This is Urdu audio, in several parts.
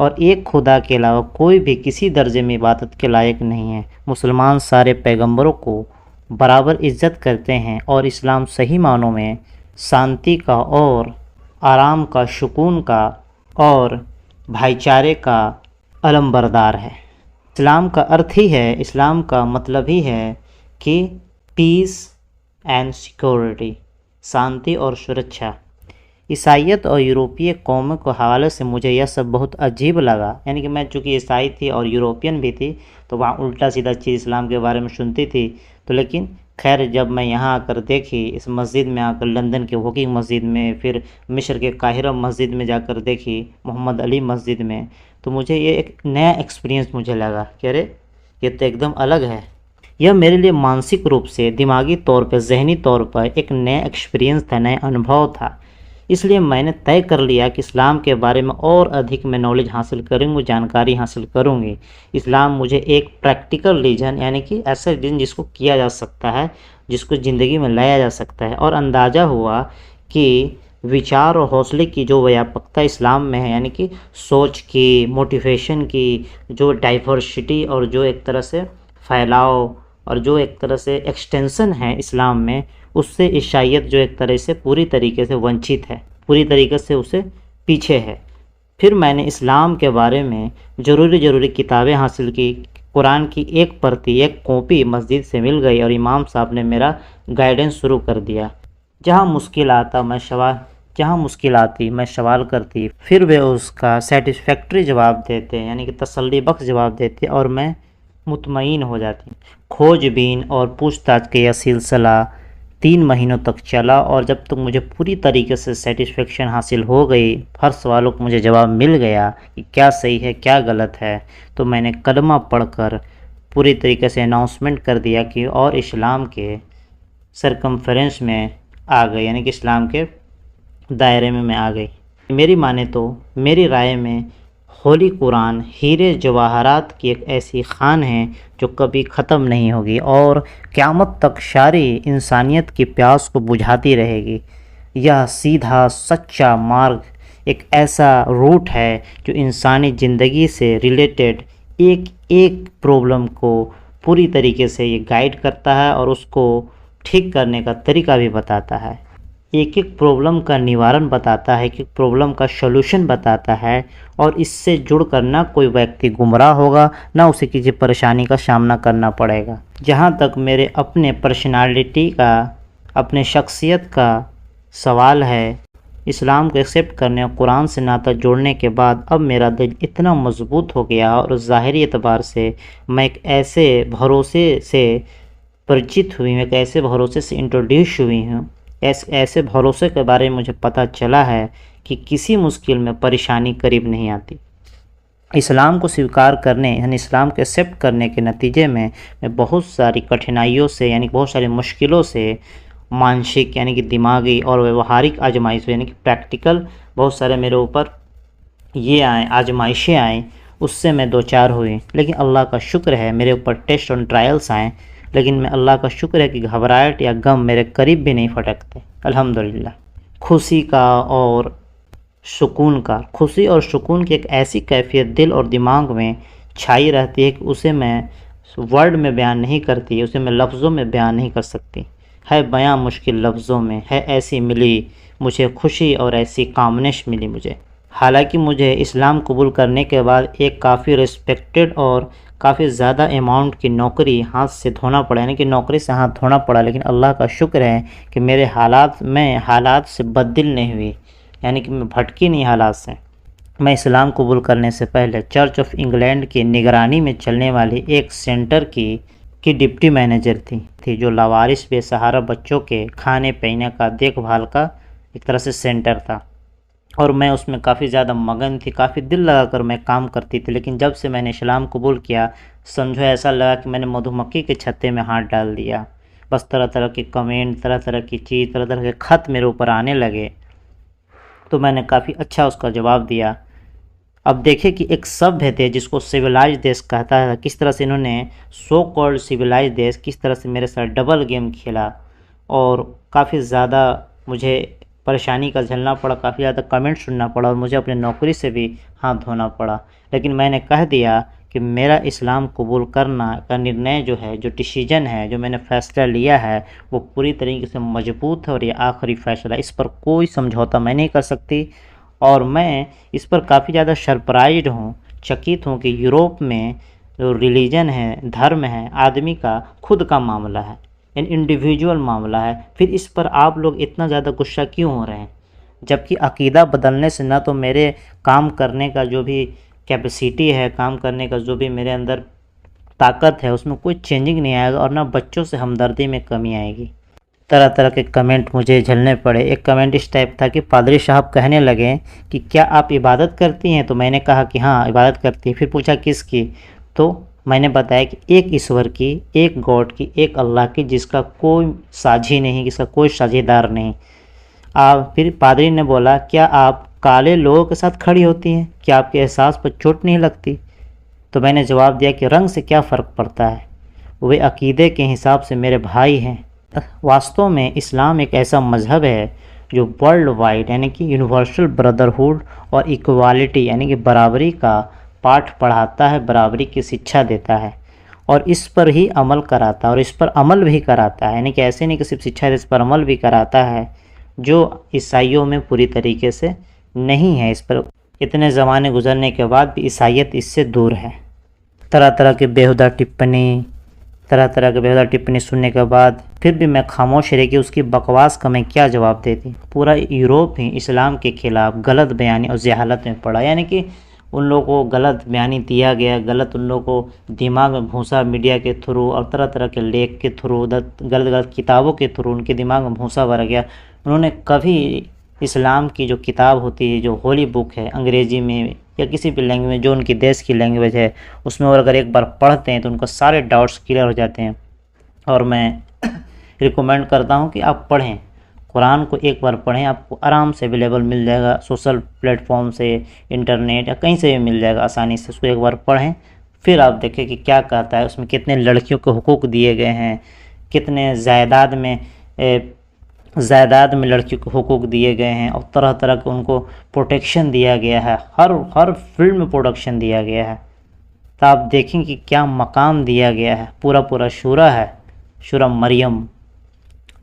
اور ایک خدا کے علاوہ کوئی بھی کسی درجے میں عبادت کے لائق نہیں ہے۔ مسلمان سارے پیغمبروں کو برابر عزت کرتے ہیں اور اسلام صحیح معنوں میں شانتی کا اور آرام کا، سکون کا اور بھائی چارے کا علم بردار ہے۔ اسلام کا ارتھ ہی ہے، اسلام کا مطلب ہی ہے کہ پیس اینڈ سیکورٹی، شانتی اور سرکشا۔ عیسائیت اور یورپی قوموں کے حوالے سے مجھے یہ سب بہت عجیب لگا، یعنی کہ میں چونکہ عیسائی تھی اور یوروپین بھی تھی تو وہاں الٹا سیدھا چیز اسلام کے بارے میں سنتی تھی، تو لیکن خیر جب میں یہاں آ کر دیکھی، اس مسجد میں آ کر، لندن کے ہوکنگ مسجد میں، پھر مصر کے قاہرہ مسجد میں جا کر دیکھی، محمد علی مسجد میں، تو مجھے یہ ایک نیا ایکسپیرینس مجھے لگا کہ ارے یہ تو ایک دم الگ ہے۔ یہ میرے لیے مانسک روپ سے، دماغی طور پہ، ذہنی طور پر ایک نیا ایکسپیرینس تھا، نیا انبھو تھا۔ اس لیے میں نے طے کر لیا کہ اسلام کے بارے میں اور ادھک میں نالج حاصل کروں گی، جانکاری حاصل کروں گی۔ اسلام مجھے ایک پریکٹیکل ریلیجن، یعنی کہ ایسا ریلیجن جس کو کیا جا سکتا ہے، جس کو زندگی میں لایا جا سکتا ہے، اور اندازہ ہوا کہ وچار اور حوصلے کی جو ویاپکتا اسلام میں ہے، یعنی کہ سوچ کی، موٹیویشن کی جو ڈائیورسٹی اور جو ایک طرح سے پھیلاؤ اور جو ایک طرح سے ایکسٹینشن ہے اسلام میں، اس سے عیسائیت جو ایک طرح سے پوری طریقے سے ونچت ہے، پوری طریقے سے اسے پیچھے ہے۔ پھر میں نے اسلام کے بارے میں ضروری کتابیں حاصل کی۔ قرآن کی ایک پرتی، ایک کاپی مسجد سے مل گئی اور امام صاحب نے میرا گائیڈنس شروع کر دیا۔ جہاں مشکل آتی میں سوال کرتی، پھر وہ اس کا سیٹسفیکٹری جواب دیتے، یعنی کہ تسلی بخش جواب دیتے اور میں مطمئن ہو جاتی۔ کھوج بین اور پوچھ تاچھ کا یہ سلسلہ 3 مہینوں تک چلا، اور جب تک مجھے پوری طریقے سے سیٹسفیکشن حاصل ہو گئی، ہر سوالوں کو مجھے جواب مل گیا کہ کیا صحیح ہے کیا غلط ہے، تو میں نے کلمہ پڑھ کر پوری طریقے سے اناؤنسمنٹ کر دیا کہ اور اسلام کے سرکمفرنس میں آ گئی، یعنی کہ اسلام کے دائرے میں آ گئی۔ میری مانے تو، میری رائے میں ہولی قرآن ہیرے جواہرات کی ایک ایسی خان ہے جو کبھی ختم نہیں ہوگی اور قیامت تک ساری انسانیت کی پیاس کو بجھاتی رہے گی۔ یہ سیدھا سچا مارگ ایک ایسا روٹ ہے جو انسانی زندگی سے ریلیٹڈ ایک پرابلم کو پوری طریقے سے یہ گائیڈ کرتا ہے اور اس کو ٹھیک کرنے کا طریقہ بھی بتاتا ہے، ایک پرابلم کا نوارن بتاتا ہے، ایک پرابلم کا سولوشن بتاتا ہے، اور اس سے جڑ کر نہ کوئی ویکتی گمراہ ہوگا، نہ اسے کسی پریشانی کا سامنا کرنا پڑے گا۔ جہاں تک میرے اپنے پرسنالٹی کا، اپنے شخصیت کا سوال ہے، اسلام کو ایکسیپٹ کرنے اور قرآن سے ناطہ جوڑنے کے بعد اب میرا دل اتنا مضبوط ہو گیا، اور ظاہری اعتبار سے میں ایک ایسے بھروسے سے پریچت ہوئی ہوں، ایک ایسے بھروسے سے انٹروڈیوس ہوئی ہوں، ایسے بھروسے کے بارے میں مجھے پتہ چلا ہے کہ کسی مشکل میں پریشانی قریب نہیں آتی۔ اسلام کو سویکار کرنے، یعنی اسلام کو ایکسیپٹ کرنے کے نتیجے میں بہت ساری کٹھنائیوں سے، یعنی بہت ساری مشکلوں سے، مانسک یعنی کہ دماغی اور ویوہارک آزمائشوں، یعنی کہ پریکٹیکل بہت سارے میرے اوپر یہ آزمائشیں آئیں، اس سے میں دوچار ہوئی، لیکن اللہ کا شکر ہے میرے اوپر ٹیسٹ اور ٹرائلس آئیں، لیکن میں اللہ کا شکر ہے کہ گھبراہٹ یا غم میرے قریب بھی نہیں پھٹکتے، الحمدللہ۔ خوشی اور سکون کی ایک ایسی کیفیت دل اور دماغ میں چھائی رہتی ہے کہ اسے میں ورڈ میں بیان نہیں کرتی، اسے میں لفظوں میں بیان نہیں کر سکتی، ہے بیان مشکل لفظوں میں، ہے ایسی ملی مجھے خوشی اور ایسی کامنش ملی مجھے۔ حالانکہ مجھے اسلام قبول کرنے کے بعد ایک کافی ریسپیکٹڈ اور کافی زیادہ اماؤنٹ کی نوکری ہاتھ سے دھونا پڑا، یعنی کہ نوکری سے ہاتھ دھونا پڑا، لیکن اللہ کا شکر ہے کہ میرے حالات سے بددل نہیں ہوئی، یعنی کہ میں بھٹکی نہیں حالات سے۔ میں اسلام قبول کرنے سے پہلے چرچ آف انگلینڈ کی نگرانی میں چلنے والی ایک سینٹر کی ڈپٹی مینیجر تھی جو لاوارث بے سہارا بچوں کے کھانے پینے کا دیکھ بھال کا ایک طرح سے سینٹر تھا، اور میں اس میں کافی زیادہ مگن تھی، کافی دل لگا کر میں کام کرتی تھی۔ لیکن جب سے میں نے اسلام قبول کیا، سمجھو ایسا لگا کہ میں نے مدھو مکھی کے چھتے میں ہاتھ ڈال دیا، بس طرح طرح کے کمنٹ، طرح طرح کی چیز، طرح طرح کے خط میرے اوپر آنے لگے، تو میں نے کافی اچھا اس کا جواب دیا۔ اب دیکھیں کہ ایک سبھیہ تھے جس کو سویلائز دیش کہتا ہے، کس طرح سے انہوں نے سو کالڈ سویلائز دیش کس طرح سے میرے ساتھ ڈبل گیم کھیلا، اور کافی زیادہ مجھے پریشانی کا جھلنا پڑا، کافی زیادہ کمنٹ سننا پڑا اور مجھے اپنے نوکری سے بھی ہاتھ دھونا پڑا، لیکن میں نے کہہ دیا کہ میرا اسلام قبول کرنا کا نرنے جو ہے، جو ڈیسیجن ہے، جو میں نے فیصلہ لیا ہے، وہ پوری طریقے سے مضبوط ہے اور یہ آخری فیصلہ، اس پر کوئی سمجھوتا میں نہیں کر سکتی۔ اور میں اس پر کافی زیادہ سرپرائزڈ ہوں، چکت ہوں کہ یوروپ میں جو ریلیجن ہے، دھرم ہے، آدمی کا خود کا معاملہ ہے، انڈیویجول معاملہ ہے، پھر اس پر آپ لوگ اتنا زیادہ غصہ کیوں ہو رہے ہیں؟ جبکہ عقیدہ بدلنے سے نہ تو میرے کام کرنے کا جو بھی کیپیسٹی ہے، کام کرنے کا جو بھی میرے اندر طاقت ہے، اس میں کوئی چینجنگ نہیں آئے گا، اور نہ بچوں سے ہمدردی میں کمی آئے گی۔ طرح طرح کے کمنٹ مجھے جھلنے پڑے۔ ایک کمنٹ اس ٹائپ تھا کہ پادری صاحب کہنے لگے کہ کیا آپ عبادت کرتی ہیں؟ تو میں نے کہا کہ ہاں عبادت کرتی ہیں۔ پھر پوچھا کس کی؟ تو میں نے بتایا کہ ایک ایشور کی، ایک گاڈ کی، ایک اللہ کی، جس کا کوئی ساجھی نہیں، جس کا کوئی ساجھیدار نہیں۔ پھر پادری نے بولا کیا آپ کالے لوگوں کے ساتھ کھڑی ہوتی ہیں؟ کیا آپ کے احساس پر چوٹ نہیں لگتی؟ تو میں نے جواب دیا کہ رنگ سے کیا فرق پڑتا ہے، وہ عقیدے کے حساب سے میرے بھائی ہیں۔ واستو میں اسلام ایک ایسا مذہب ہے جو ورلڈ وائڈ یعنی کہ یونیورسل بردرہوڈ اور ایکوالٹی یعنی کہ برابری کا پاٹھ پڑھاتا ہے، برابری کی شکچھا دیتا ہے، اور اس پر ہی عمل کراتا ہے، اور اس پر عمل بھی کراتا ہے، یعنی کہ ایسے نہیں کہ صرف شکچھا، اس پر عمل بھی کراتا ہے، جو عیسائیوں میں پوری طریقے سے نہیں ہے۔ اس پر اتنے زمانے گزرنے کے بعد بھی عیسائیت اس سے دور ہے۔ طرح طرح کے بیہودہ ٹپنی سننے کے بعد پھر بھی میں خاموش رہی کہ اس کی بکواس کا میں کیا جواب دیتی۔ پورا یوروپ ہی اسلام کے خلاف غلط بیانی اور جہالت میں پڑا، یعنی کہ ان لوگوں کو غلط بیانی دیا گیا، غلط ان لوگوں کو دماغ میں بھونسا میڈیا کے تھرو اور طرح طرح کے لیک کے تھرو، غلط کتابوں کے تھرو ان کے دماغ میں بھونسا بھر گیا۔ انہوں نے کبھی اسلام کی جو کتاب ہوتی ہے، جو ہولی بک ہے، انگریزی میں یا کسی بھی لینگویج جو ان کی دیش کی لینگویج ہے، اس میں اگر ایک بار پڑھتے ہیں تو ان کا سارے ڈاؤٹس کلیئر ہو جاتے ہیں۔ اور میں ریکمینڈ کرتا ہوں کہ آپ پڑھیں، قرآن کو ایک بار پڑھیں، آپ کو آرام سے اویلیبل مل جائے گا، سوشل پلیٹ فارم سے، انٹرنیٹ یا کہیں سے بھی مل جائے گا آسانی سے۔ اس کو ایک بار پڑھیں، پھر آپ دیکھیں کہ کیا کہتا ہے، اس میں کتنے لڑکیوں کو حقوق دیے گئے ہیں، کتنے جائیداد میں لڑکیوں کو حقوق دیے گئے ہیں، اور طرح طرح کے ان کو پروٹیکشن دیا گیا ہے، ہر فیلڈ میں پروٹیکشن دیا گیا ہے۔ تو آپ دیکھیں کہ کیا مقام دیا گیا ہے، پورا شورا ہے، شورا مریم۔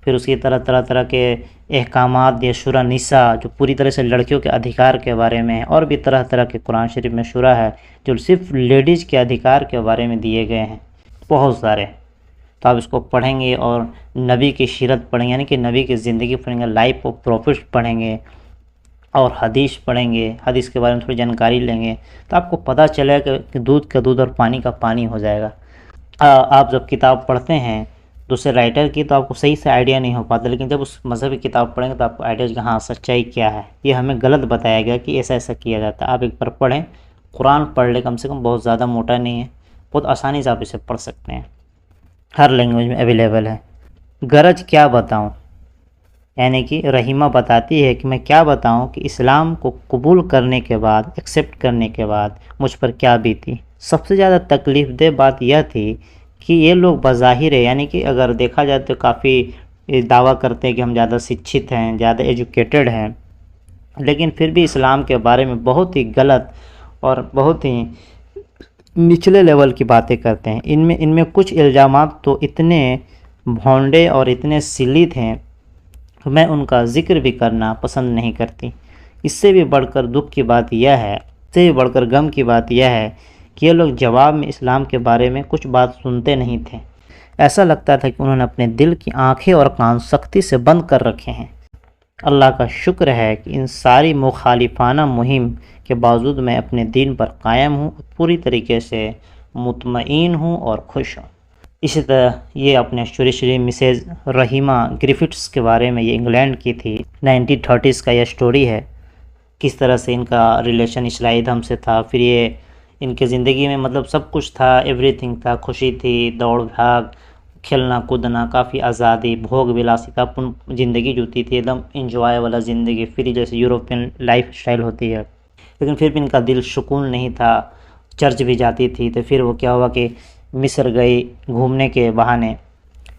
پھر اس کی طرح کے احکامات دیا، شورا نساء جو پوری طرح سے لڑکیوں کے ادھیکار کے بارے میں ہے، اور بھی طرح کے قرآن شریف میں شورا ہے جو صرف لیڈیز کے ادھیکار کے بارے میں دیے گئے ہیں، بہت سارے۔ تو آپ اس کو پڑھیں گے اور نبی کی سیرت پڑھیں گے، یعنی کہ نبی کی زندگی پڑھیں گے، لائف آف پروفٹ پڑھیں گے، اور حدیث پڑھیں گے، حدیث کے بارے میں تھوڑی جانکاری لیں گے، تو آپ کو پتہ چلے گا کہ دودھ کا دودھ اور پانی کا پانی ہو جائے گا۔ آپ جب کتاب پڑھتے ہیں دوسرے رائٹر کی تو آپ کو صحیح سے آئیڈیا نہیں ہو پاتا، لیکن جب اس مذہبی کتاب پڑھیں گے تو آپ کو آئیڈیا کہ ہاں سچائی کیا ہے، یہ ہمیں غلط بتایا گیا کہ ایسا کیا جاتا ہے۔ آپ ایک بار پڑھیں، قرآن پڑھ لیں، کم سے کم بہت زیادہ موٹا نہیں ہے، بہت آسانی سے آپ اسے پڑھ سکتے ہیں، ہر لینگویج میں اویلیبل ہے۔ غرض کیا بتاؤں، یعنی کہ رحیمہ بتاتی ہے کہ میں کیا بتاؤں کہ اسلام کو قبول کرنے کے بعد، ایکسیپٹ کرنے کے بعد مجھ پر کیا بیتی۔ سب سے زیادہ تکلیف دہ بات یہ تھی کہ یہ لوگ بظاہر ہے، یعنی کہ اگر دیکھا جائے تو کافی دعویٰ کرتے ہیں کہ ہم زیادہ شکچھت ہیں، زیادہ ایجوکیٹڈ ہیں، لیکن پھر بھی اسلام کے بارے میں بہت ہی غلط اور بہت ہی نچلے لیول کی باتیں کرتے ہیں۔ ان میں کچھ الزامات تو اتنے بھونڈے اور اتنے سلی تھے، میں ان کا ذکر بھی کرنا پسند نہیں کرتی۔ اس سے بھی بڑھ کر دکھ کی بات یہ ہے، اس سے بھی بڑھ کر غم کی بات یہ ہے کہ یہ لوگ جواب میں اسلام کے بارے میں کچھ بات سنتے نہیں تھے۔ ایسا لگتا تھا کہ انہوں نے اپنے دل کی آنکھیں اور کان سختی سے بند کر رکھے ہیں۔ اللہ کا شکر ہے کہ ان ساری مخالفانہ مہم کے باوجود میں اپنے دین پر قائم ہوں، پوری طریقے سے مطمئن ہوں اور خوش ہوں۔ اسی طرح یہ اپنے شری مسز رحیمہ گرفٹس کے بارے میں، یہ انگلینڈ کی تھی، 1930s کا یہ سٹوری ہے، کس طرح سے ان کا ریلیشن اسرائیل دھم سے تھا۔ پھر یہ ان کے زندگی میں مطلب سب کچھ تھا، ایوری تھنگ تھا، خوشی تھی، دوڑ بھاگ، کھیلنا کودنا، کافی آزادی، بھوگ ولاسی، اپن زندگی جوتی تھی، ایک دم انجوائے والا زندگی، فری جیسے یوروپین لائف سٹائل ہوتی ہے۔ لیکن پھر بھی ان کا دل سکون نہیں تھا، چرچ بھی جاتی تھی۔ تو پھر وہ کیا ہوا کہ مصر گئی گھومنے کے بہانے،